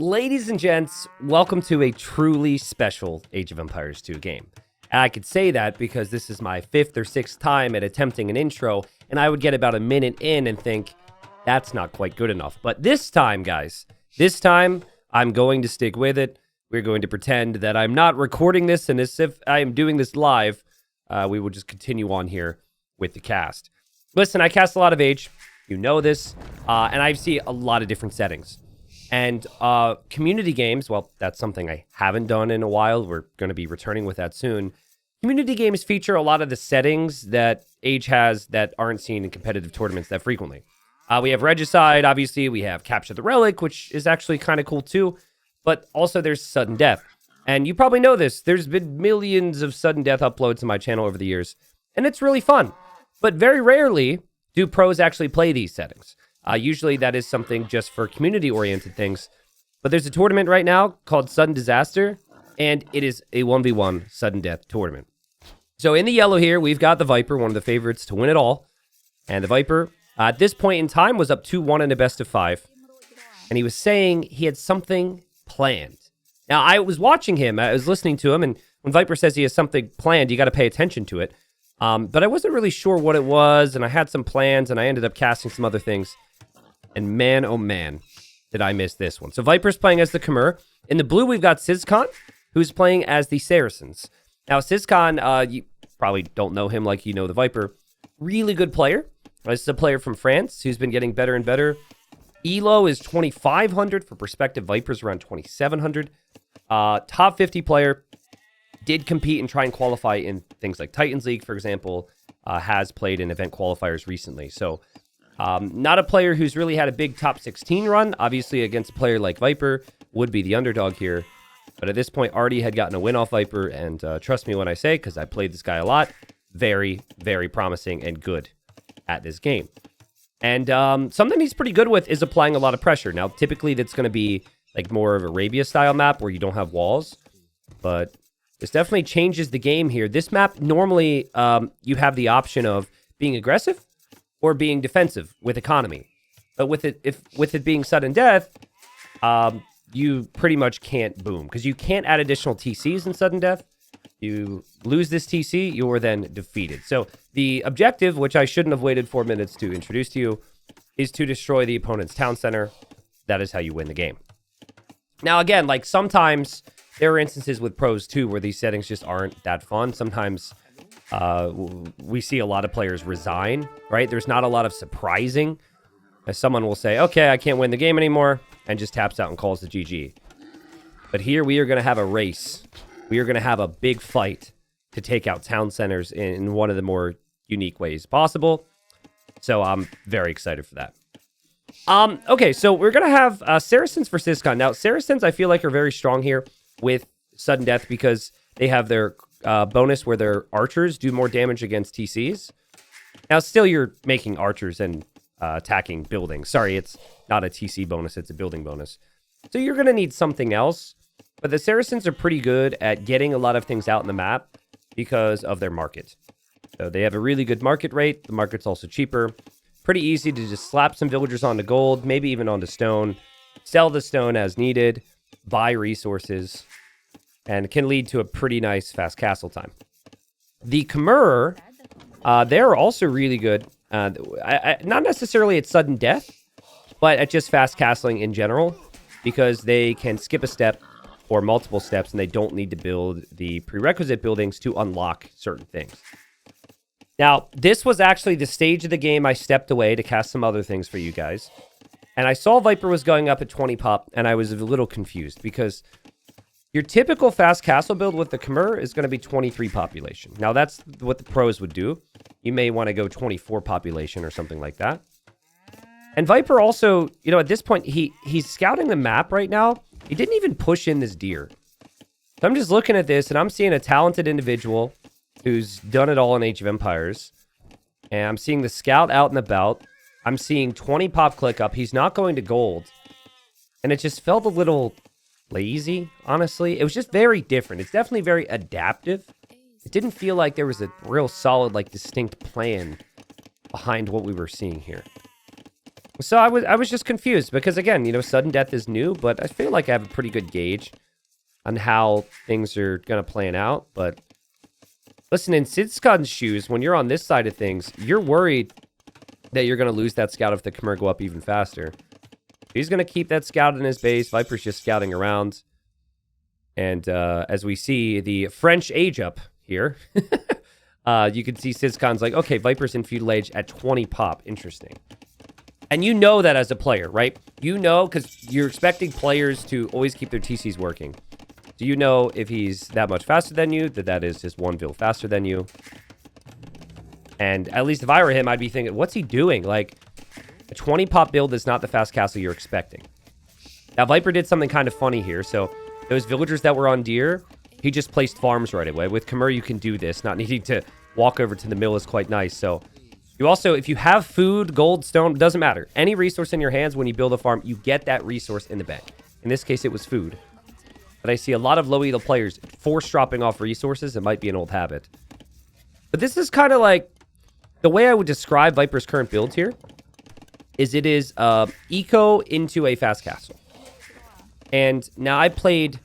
Ladies and gents, welcome to a truly special Age of Empires 2 game. And I could say that because this is my 5th or 6th time at attempting an intro, and I would get about a minute in and think, that's not quite good enough. But this time, guys, I'm going to stick with it. We're going to pretend that I'm not recording this, and as if I am doing this live, we will just continue on here with the cast. Listen, I cast a lot of Age. You know this. And I see a lot of different settings. And community games, well, that's something I haven't done in a while. We're going to be returning with that soon. Community games feature a lot of the settings that Age has that aren't seen in competitive tournaments that frequently. We have Regicide, obviously. We have Capture the Relic, which is actually kind of cool too. But also there's sudden death. And you probably know this. There's been millions of sudden death uploads to my channel over the years. And it's really fun. But very rarely do pros actually play these settings. Usually that is something just for community-oriented things. But there's a tournament right now called Sudden Disaster, and it is a 1v1 sudden death tournament. So in the yellow here, we've got the Viper, one of the favorites to win it all. And the Viper, at this point in time, was up 2-1 in a best of 5. And he was saying he had something planned. Now, I was watching him, I was listening to him, and when Viper says he has something planned, you got to pay attention to it. But I wasn't really sure what it was, and I had some plans, and I ended up casting some other things. And man, oh man, did I miss this one. So Viper's playing as the Khmer. In the blue, we've got Sizkan, who's playing as the Saracens. Now, Sizkan, you probably don't know him like you know the Viper. Really good player. This is a player from France who's been getting better and better. Elo is 2,500. For perspective, Viper's around 2,700. Top 50 player. Did compete and try and qualify in things like Titans League, for example. Has played in event qualifiers recently. So, not a player who's really had a big top 16 run. Obviously, against a player like Viper, would be the underdog here. But at this point, already had gotten a win off Viper. And trust me when I say, because I played this guy a lot, very, very promising and good at this game. And something he's pretty good with is applying a lot of pressure. Now, typically, that's going to be like more of a Arabia-style map where you don't have walls. But this definitely changes the game here. This map, normally, you have the option of being aggressive or being defensive with economy. But with it being sudden death, you pretty much can't boom. Because you can't add additional TCs in sudden death. You lose this TC, you are then defeated. So the objective, which I shouldn't have waited 4 minutes to introduce to you, is to destroy the opponent's town center. That is how you win the game. Now again, like sometimes there are instances with pros too where these settings just aren't that fun. Sometimes we see a lot of players resign, right? There's not a lot of surprising. As someone will say, okay, I can't win the game anymore, and just taps out and calls the GG. But here we are going to have a race. We are going to have a big fight to take out town centers in one of the more unique ways possible. So I'm very excited for that. Okay, so we're going to have Saracens for Sizkan. Now, Saracens, I feel like, are very strong here with sudden death because they have their bonus where their archers do more damage against TCs. Now, still, you're making archers and attacking buildings. Sorry, it's not a TC bonus, it's a building bonus. So you're going to need something else. But the Saracens are pretty good at getting a lot of things out in the map because of their market. So they have a really good market rate. The market's also cheaper. Pretty easy to just slap some villagers onto gold, maybe even onto stone. Sell the stone as needed. Buy resources. And it can lead to a pretty nice fast castle time. The Khmer, they're also really good. Not necessarily at sudden death, but at just fast castling in general. Because they can skip a step or multiple steps, and they don't need to build the prerequisite buildings to unlock certain things. Now, this was actually the stage of the game I stepped away to cast some other things for you guys. And I saw Viper was going up at 20 pop, and I was a little confused, because your typical fast castle build with the Khmer is going to be 23 population. Now, that's what the pros would do. You may want to go 24 population or something like that. And Viper also, you know, at this point, he's scouting the map right now. He didn't even push in this deer. So I'm just looking at this, and I'm seeing a talented individual who's done it all in Age of Empires. And I'm seeing the scout out and about. I'm seeing 20 pop click up. He's not going to gold. And it just felt a little lazy, honestly. It was just very different. It's definitely very adaptive. It didn't feel like there was a real solid, like, distinct plan behind what we were seeing here. So I was just confused because, again, you know, sudden death is new, but I feel like I have a pretty good gauge on how things are going to plan out. But listen, in Sidscon's shoes, when you're on this side of things, you're worried that you're going to lose that scout if the Khmer go up even faster. He's going to keep that scout in his base. Viper's just scouting around. And as we see the French age up here, you can see Sidscon's like, okay, Viper's in feudal age at 20 pop. Interesting. And you know that as a player, right? You know, because you're expecting players to always keep their TCs working. Do you know if he's that much faster than you, that is just one vil faster than you? And at least if I were him, I'd be thinking, what's he doing? Like, a 20 pop build is not the fast castle you're expecting. Now, Viper did something kind of funny here. So, those villagers that were on deer, he just placed farms right away. With Khmer, you can do this. Not needing to walk over to the mill is quite nice. So, you also, if you have food, gold, stone, doesn't matter. Any resource in your hands when you build a farm, you get that resource in the bank. In this case, it was food. But I see a lot of low elo players force dropping off resources. It might be an old habit. But this is kind of like, the way I would describe Viper's current build here is it is eco into a fast castle. And now I played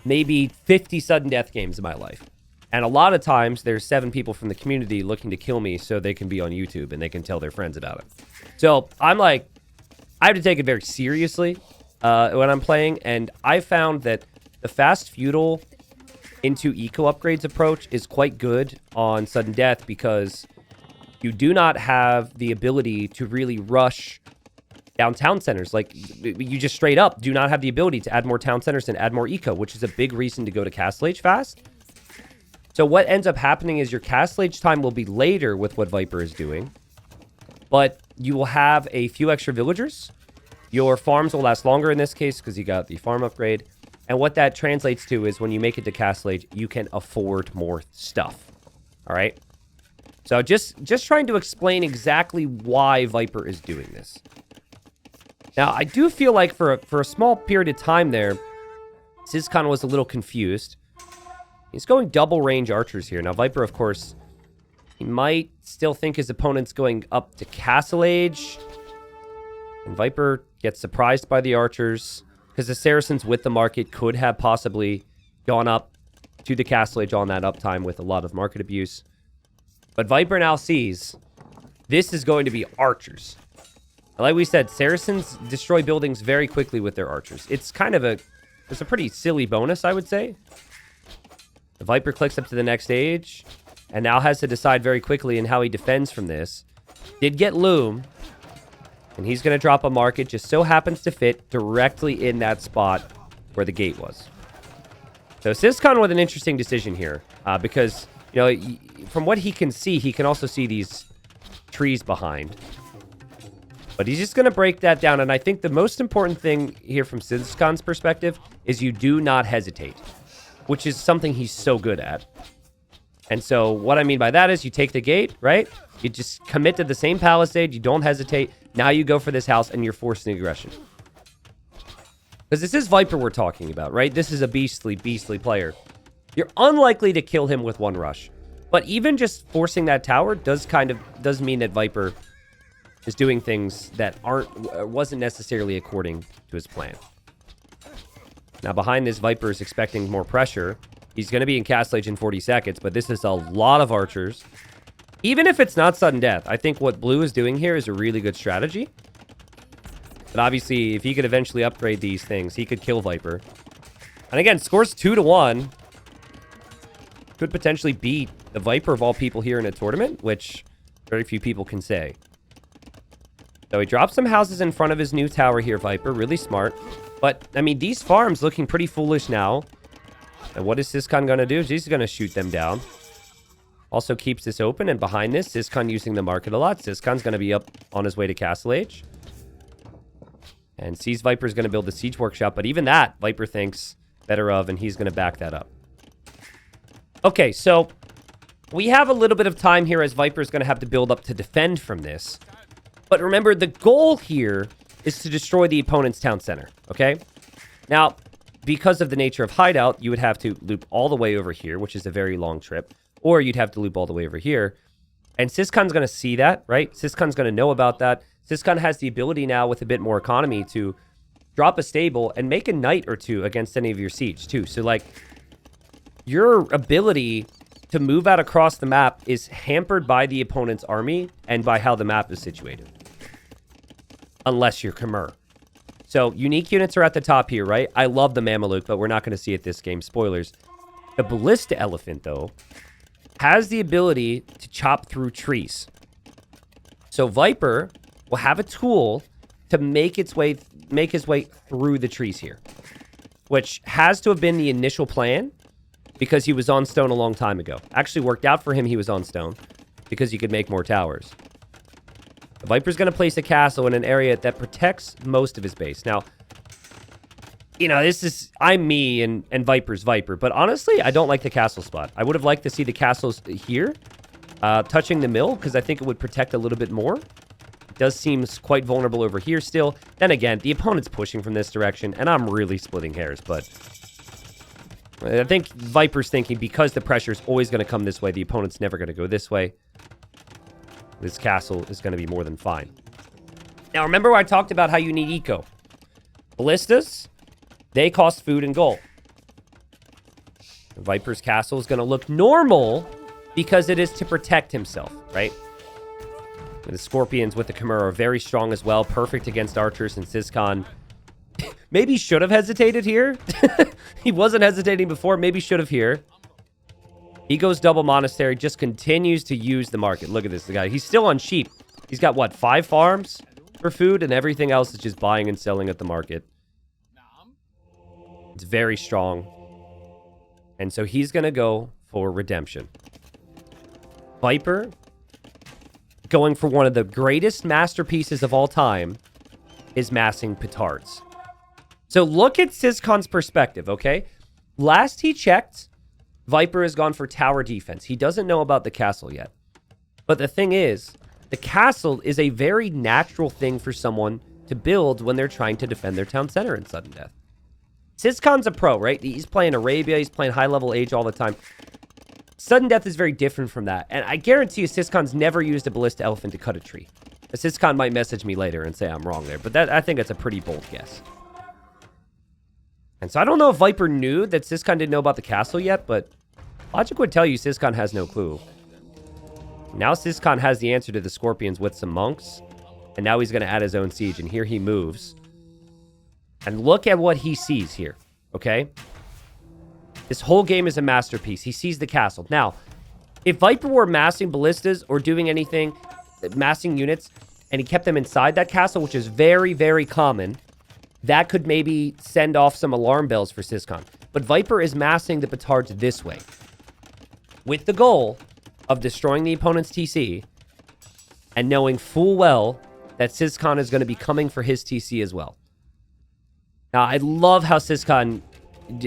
maybe 50 sudden death games in my life. And a lot of times, there's 7 people from the community looking to kill me so they can be on YouTube and they can tell their friends about it. So I'm like, I have to take it very seriously when I'm playing. And I found that the fast feudal into eco upgrades approach is quite good on sudden death because you do not have the ability to really rush down town centers. Like, you just straight up do not have the ability to add more town centers and add more eco, which is a big reason to go to Castle Age fast. So what ends up happening is your Castle Age time will be later with what Viper is doing, but you will have a few extra villagers. Your farms will last longer in this case because you got the farm upgrade. And what that translates to is when you make it to Castle Age, you can afford more stuff. All right? So just trying to explain exactly why Viper is doing this. Now, I do feel like for a small period of time there, Sidscon was a little confused. He's going double range archers here. Now, Viper, of course, he might still think his opponent's going up to Castle Age. And Viper gets surprised by the archers because the Saracens with the market could have possibly gone up to the Castle Age on that uptime with a lot of market abuse. But Viper now sees this is going to be archers. Like we said, Saracens destroy buildings very quickly with their archers. It's kind of it's a pretty silly bonus, I would say. The Viper clicks up to the next stage and now has to decide very quickly in how he defends from this. Did get Loom, and he's going to drop a market. Just so happens to fit directly in that spot where the gate was. So Sidscon with an interesting decision here because, you know, from what he can see, he can also see these trees behind. But he's just going to break that down. And I think the most important thing here from Sidscon's perspective is you do not hesitate, which is something he's so good at. And so what I mean by that is you take the gate, right? You just commit to the same palisade. You don't hesitate. Now you go for this house and you're forcing aggression. Because this is Viper we're talking about, right? This is a beastly, beastly player. You're unlikely to kill him with one rush. But even just forcing that tower does mean that Viper is doing things that wasn't necessarily according to his plan. Now, behind this, Viper is expecting more pressure. He's going to be in Castle Age in 40 seconds, but this is a lot of archers. Even if it's not sudden death, I think what Blue is doing here is a really good strategy. But obviously, if he could eventually upgrade these things, he could kill Viper. And again, scores 2-1. Could potentially beat the Viper of all people here in a tournament, which very few people can say. So he drops some houses in front of his new tower here, Viper. Really smart. But, I mean, these farms looking pretty foolish now. And what is Sidscon going to do? He's going to shoot them down. Also keeps this open. And behind this, Sidscon using the market a lot. Sidscon's going to be up on his way to Castle Age. And sees Viper's going to build the Siege Workshop. But even that, Viper thinks better of. And he's going to back that up. Okay, so we have a little bit of time here as Viper's going to have to build up to defend from this. But remember, the goal here is to destroy the opponent's town center, okay? Now, because of the nature of hideout, you would have to loop all the way over here, which is a very long trip. Or you'd have to loop all the way over here. And Sidscon's going to see that, right? Sidscon's going to know about that. Syscon has the ability now with a bit more economy to drop a stable and make a knight or two against any of your siege too. So like your ability to move out across the map is hampered by the opponent's army and by how the map is situated. Unless you're Khmer. So unique units are at the top here, right? I love the Mameluke, but we're not going to see it this game. Spoilers. The Ballista Elephant, though, has the ability to chop through trees. So Viper will have a tool to make his way through the trees here, which has to have been the initial plan because he was on stone a long time ago. Actually worked out for him he was on stone because he could make more towers. The Viper's going to place a castle in an area that protects most of his base. Now, you know, I'm me and Viper's Viper, but honestly, I don't like the castle spot. I would have liked to see the castles here, touching the mill, because I think it would protect a little bit more. It does seem quite vulnerable over here still. Then again, the opponent's pushing from this direction, and I'm really splitting hairs, but I think Viper's thinking because the pressure is always going to come this way, the opponent's never going to go this way. This castle is going to be more than fine. Now, remember I talked about how you need eco. Ballistas, they cost food and gold. The Viper's castle is going to look normal because it is to protect himself, right? The Scorpions with the Khmer are very strong as well. Perfect against archers and Syscon. Maybe should have hesitated here. He wasn't hesitating before. Maybe should have here. He goes double monastery, just continues to use the market. Look at this guy. He's still on sheep. He's got, what, 5 farms for food? And everything else is just buying and selling at the market. It's very strong. And so he's going to go for redemption. Viper, going for one of the greatest masterpieces of all time, is massing petards. So look at Syscon's perspective, okay? Last he checked, Viper has gone for tower defense. He doesn't know about the castle yet. But the thing is, the castle is a very natural thing for someone to build when they're trying to defend their town center in sudden death. Syscon's a pro, right? He's playing Arabia. He's playing high-level Age all the time. Sudden death is very different from that. And I guarantee you Syscon's never used a Ballista Elephant to cut a tree. Syscon might message me later and say I'm wrong there. But I think that's a pretty bold guess. And so I don't know if Viper knew that Syscon didn't know about the castle yet, but logic would tell you Syscon has no clue. Now Syscon has the answer to the Scorpions with some monks. And now he's going to add his own siege. And here he moves. And look at what he sees here, okay? This whole game is a masterpiece. He sees the castle. Now, if Viper were massing ballistas or doing anything, massing units, and he kept them inside that castle, which is very, very common, that could maybe send off some alarm bells for Syscon. But Viper is massing the petards this way, with the goal of destroying the opponent's TC and knowing full well that Syscon is going to be coming for his TC as well. Now, I love how Syscon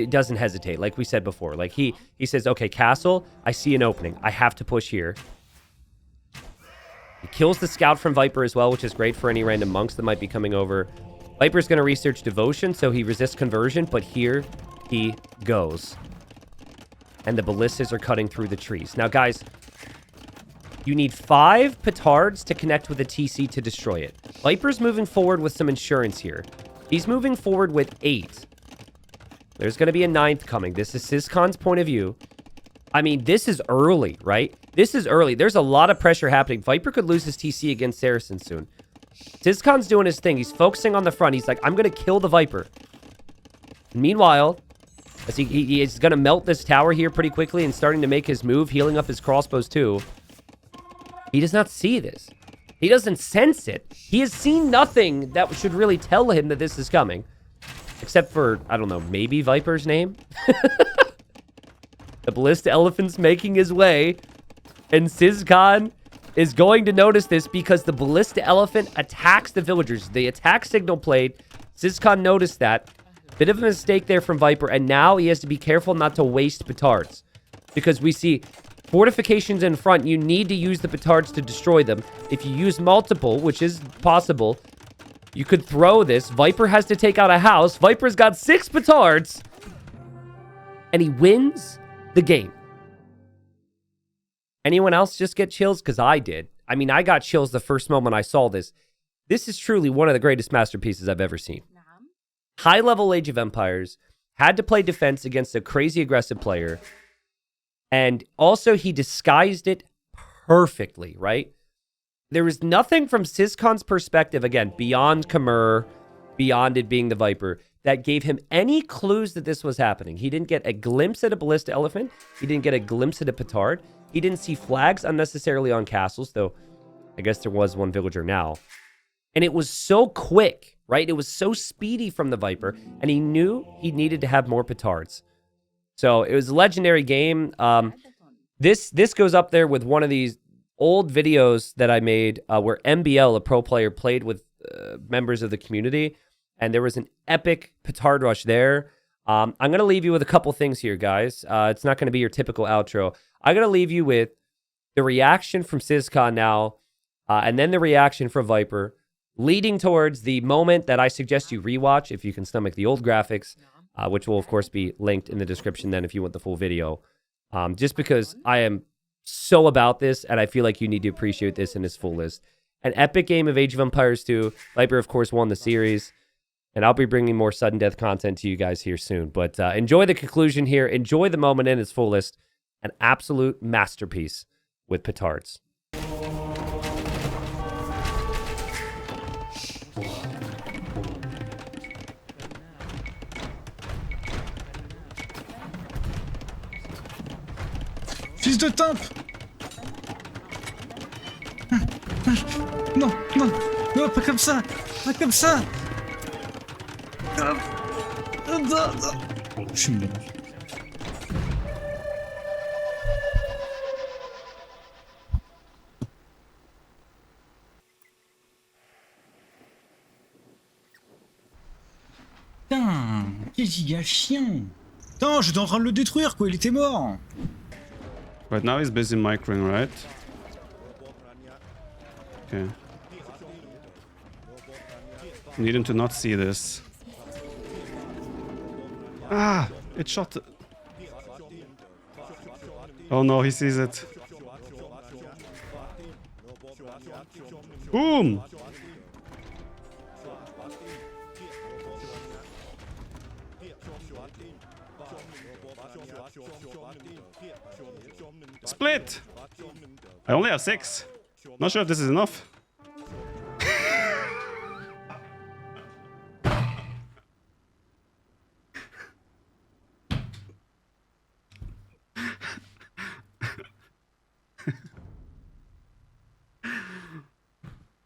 doesn't hesitate, like we said before. Like, he says, okay, castle, I see an opening. I have to push here. He kills the scout from Viper as well, which is great for any random monks that might be coming over. Viper's going to research devotion, so he resists conversion, but here he goes. And the ballistas are cutting through the trees. Now, guys, you need 5 petards to connect with a TC to destroy it. Viper's moving forward with some insurance here. He's moving forward with 8. There's going to be a 9th coming. This is Syscon's point of view. I mean, this is early, right? This is early. There's a lot of pressure happening. Viper could lose his TC against Saracen soon. Syscon's doing his thing. He's focusing on the front. He's like, I'm going to kill the Viper. Meanwhile, as he is going to melt this tower here pretty quickly and starting to make his move, healing up his crossbows too. He does not see this. He doesn't sense it. He has seen nothing that should really tell him that this is coming. Except for, I don't know, maybe Viper's name? The Ballista Elephant's making his way. And Syscon is going to notice this because the Ballista Elephant attacks the villagers. The attack signal played. Syscon noticed that. Bit of a mistake there from Viper. And now he has to be careful not to waste petards. Because we see fortifications in front. You need to use the petards to destroy them. If you use multiple, which is possible, you could throw this. Viper has to take out a house. Viper's got 6 petards. And he wins the game. Anyone else just get chills? Because I did. I mean, I got chills the first moment I saw this. This is truly one of the greatest masterpieces I've ever seen. High-level Age of Empires, had to play defense against a crazy aggressive player, and also he disguised it perfectly, right? There was nothing from Syscon's perspective, again, beyond Khmer, beyond it being the Viper, that gave him any clues that this was happening. He didn't get a glimpse at a Ballista Elephant. He didn't get a glimpse at a Petard. He didn't see flags unnecessarily on castles, though I guess there was one villager now. And it was so quick, right? It was so speedy from the Viper, and he knew he needed to have more Petards. So it was a legendary game. This goes up there with one of these old videos that I made where MBL, a pro player, played with members of the community, and there was an epic Petard rush there. I'm going to leave you with a couple things here, guys. It's not going to be your typical outro. I'm going to leave you with the reaction from Syscon now, and then the reaction from Viper, leading towards the moment that I suggest you rewatch if you can stomach the old graphics, which will, of course, be linked in the description then if you want the full video. Just because I am so about this, and I feel like you need to appreciate this in its fullest. An epic game of Age of Empires 2. Viper, of course, won the series. And I'll be bringing more sudden death content to you guys here soon. But enjoy the conclusion here. Enjoy the moment in its fullest. An absolute masterpiece with Petards. Fils de timpe! Non, non, non, pas comme ça! Pas comme ça! Je suis mort. Putain, quel giga chien! Putain, j'étais en train de le détruire, quoi, il était mort! Right now he's busy microing, right? Okay. Need him to not see this. Ah! It shot. Oh no, he sees it. Boom! Split! I only have 6. Not sure if this is enough.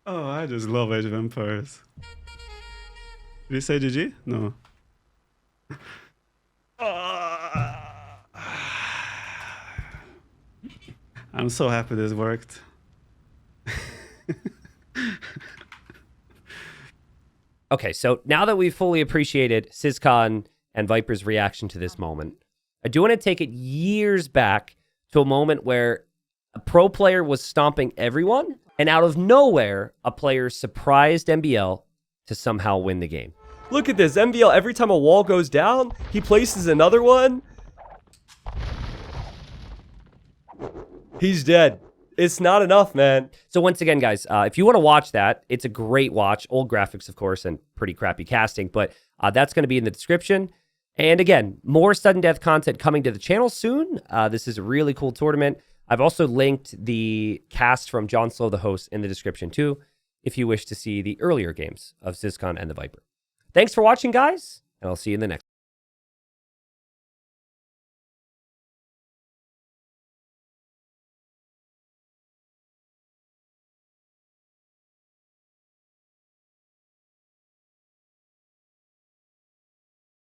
Oh, I just love Age of Empires. Did you say GG? No. I'm so happy this worked. Okay, so now that we've fully appreciated Syscon and Viper's reaction to this moment, I do want to take it years back to a moment where a pro player was stomping everyone, and out of nowhere, a player surprised MBL to somehow win the game. Look at this. MBL, every time a wall goes down, he places another one. He's dead. It's not enough, man. So once again, guys, if you want to watch that, it's a great watch. Old graphics, of course, and pretty crappy casting, but that's going to be in the description. And again, more sudden death content coming to the channel soon. This is a really cool tournament. I've also linked the cast from John Slow, the host, in the description too, if you wish to see the earlier games of Syscon and the Viper. Thanks for watching, guys, and I'll see you in the next one.